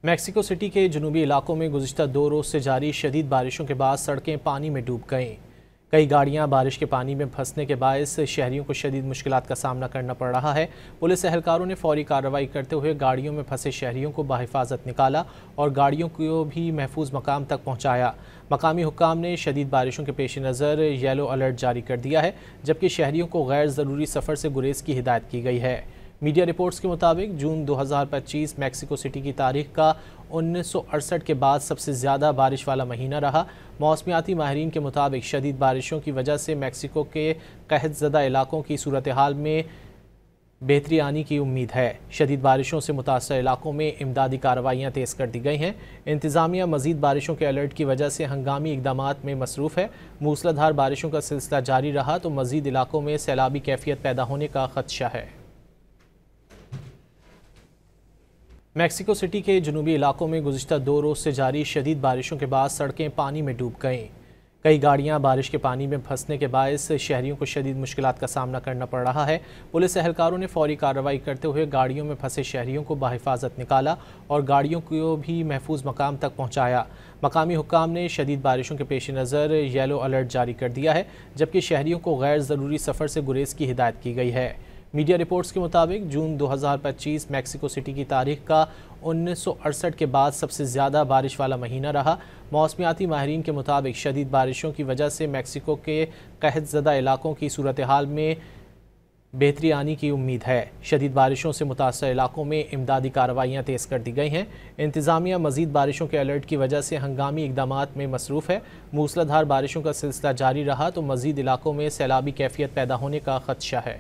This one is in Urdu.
میکسیکو سٹی کے جنوبی علاقوں میں گزشتہ 2 روز سے جاری شدید بارشوں کے بعد سڑکیں پانی میں ڈوب گئیں۔ کئی گاڑیاں بارش کے پانی میں پھنسنے کے باعث شہریوں کو شدید مشکلات کا سامنا کرنا پڑ رہا ہے۔ پولیس اہلکاروں نے فوری کارروائی کرتے ہوئے گاڑیوں میں پھنسے شہریوں کو بحفاظت نکالا اور گاڑیوں کو بھی محفوظ مقام تک پہنچایا۔ مقامی حکام نے شدید بارشوں کے پیش نظر یلو الرٹ جاری کر دیا ہے، جبکہ شہریوں کو غیر ضروری سفر سے گریز کی ہدایت کی گئی ہے۔ میڈیا رپورٹس کے مطابق جون 2025 میکسیکو سٹی کی تاریخ کا 1968 کے بعد سب سے زیادہ بارش والا مہینہ رہا۔ موسمیاتی ماہرین کے مطابق شدید بارشوں کی وجہ سے میکسیکو کے قحط زدہ علاقوں کی صورتحال میں بہتری آنے کی امید ہے۔ شدید بارشوں سے متاثرہ علاقوں میں امدادی کارروائیاں تیز کر دی گئی ہیں۔ انتظامیہ مزید بارشوں کے الرٹ کی وجہ سے ہنگامی اقدامات میں مصروف ہے۔ موسلا دھار بارشوں کا سلسلہ جاری رہا تو مزید علاقوں میں سیلابی کیفیت پیدا ہونے کا خدشہ ہے۔ میکسیکو سٹی کے جنوبی علاقوں میں گزشتہ 2 روز سے جاری شدید بارشوں کے بعد سڑکیں پانی میں ڈوب گئیں۔ کئی گاڑیاں بارش کے پانی میں پھنسنے کے باعث شہریوں کو شدید مشکلات کا سامنا کرنا پڑ رہا ہے۔ پولیس اہلکاروں نے فوری کارروائی کرتے ہوئے گاڑیوں میں پھنسے شہریوں کو بحفاظت نکالا اور گاڑیوں کو بھی محفوظ مقام تک پہنچایا۔ مقامی حکام نے شدید بارشوں کے پیش نظر یلو الرٹ جاری کر دیا ہے، جبکہ شہریوں کو غیر ضروری سفر سے گریز کی ہدایت کی گئی ہے۔ میڈیا رپورٹس کے مطابق جون 2025 میکسیکو سٹی کی تاریخ کا 1968 کے بعد سب سے زیادہ بارش والا مہینہ رہا۔ موسمیاتی ماہرین کے مطابق شدید بارشوں کی وجہ سے میکسیکو کے قحط زدہ علاقوں کی صورتحال میں بہتری آنے کی امید ہے۔ شدید بارشوں سے متاثرہ علاقوں میں امدادی کارروائیاں تیز کر دی گئی ہیں۔ انتظامیہ مزید بارشوں کے الرٹ کی وجہ سے ہنگامی اقدامات میں مصروف ہے۔ موسلا دھار بارشوں کا سلسلہ جاری رہا تو مزید علاقوں میں سیلابی کیفیت پیدا ہونے کا خدشہ ہے۔